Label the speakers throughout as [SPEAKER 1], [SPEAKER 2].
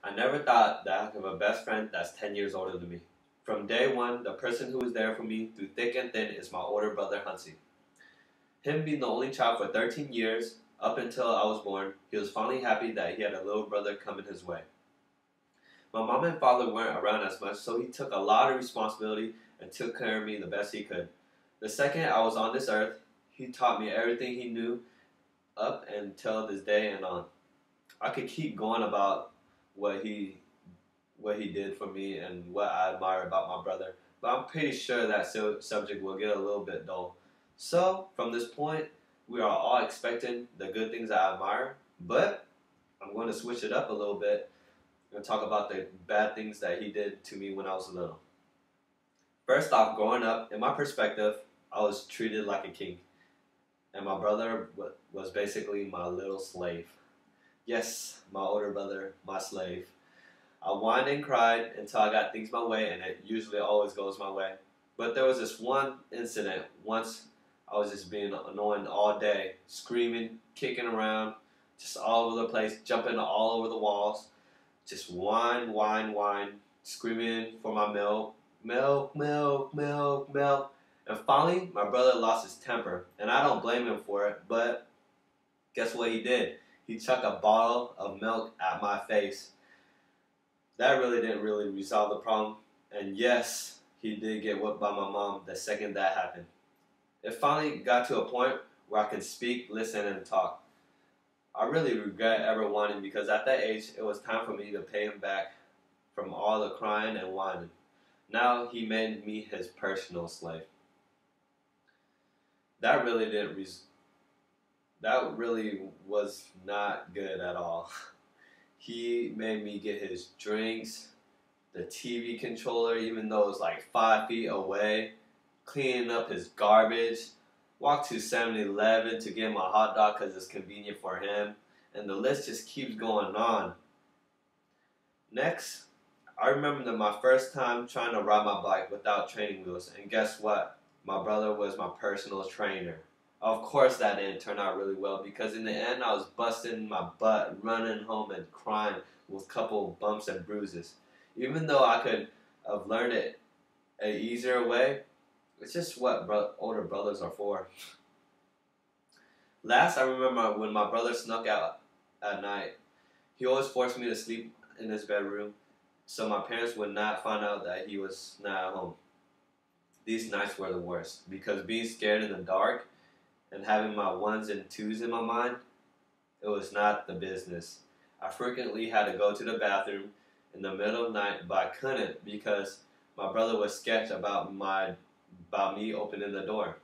[SPEAKER 1] I never thought that I could have a best friend that's 10 years older than me. From day one, the person who was there for me through thick and thin is my older brother, Huntsy. Him being the only child for 13 years, up until I was born, he was finally happy that he had a little brother coming his way. My mom and father weren't around as much, so he took a lot of responsibility and took care of me the best he could. The second I was on this earth, he taught me everything he knew up until this day and on. I could keep going about what he did for me and what I admire about my brother, but I'm pretty sure that subject will get a little bit dull. So, from this point, we are all expecting the good things I admire, but I'm going to switch it up a little bit and talk about the bad things that he did to me when I was little. First off, growing up, in my perspective, I was treated like a king, and my brother was basically my little slave. Yes, my older brother, my slave. I whined and cried until I got things my way, and it usually always goes my way. But there was this one incident. Once I was just being annoying all day, screaming, kicking around, just all over the place, jumping all over the walls, just whine, screaming for my milk, milk, milk, milk, milk. And finally, my brother lost his temper, and I don't blame him for it, but guess what he did? He chucked a bottle of milk at my face. That really didn't resolve the problem, and yes, he did get whipped by my mom the second that happened. It finally got to a point where I could speak, listen, and talk. I really regret ever whining because at that age, it was time for me to pay him back from all the crying and whining. Now he made me his personal slave. That really was not good at all. He made me get his drinks, the TV controller, even though it was like 5 feet away, cleaning up his garbage, walk to 7-Eleven to get him a hot dog because it's convenient for him, and the list just keeps going on. Next, I remember my first time trying to ride my bike without training wheels, and guess what? My brother was my personal trainer. Of course that didn't turn out really well because in the end I was busting my butt, running home and crying with a couple bumps and bruises. Even though I could have learned it an easier way, it's just what older brothers are for. Last, I remember when my brother snuck out at night. He always forced me to sleep in his bedroom so my parents would not find out that he was not at home. These nights were the worst because being scared in the dark and having my ones and twos in my mind, it was not the business. I frequently had to go to the bathroom in the middle of the night, but I couldn't because my brother was sketched about me opening the door.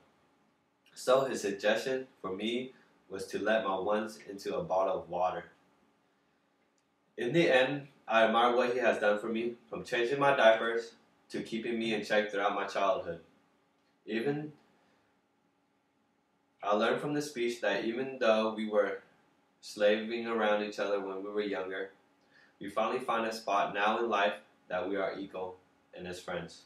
[SPEAKER 1] So his suggestion for me was to let my ones into a bottle of water. In the end, I admire what he has done for me, from changing my diapers to keeping me in check throughout my childhood. I learned from this speech that even though we were slaving around each other when we were younger, we finally find a spot now in life that we are equal and as friends.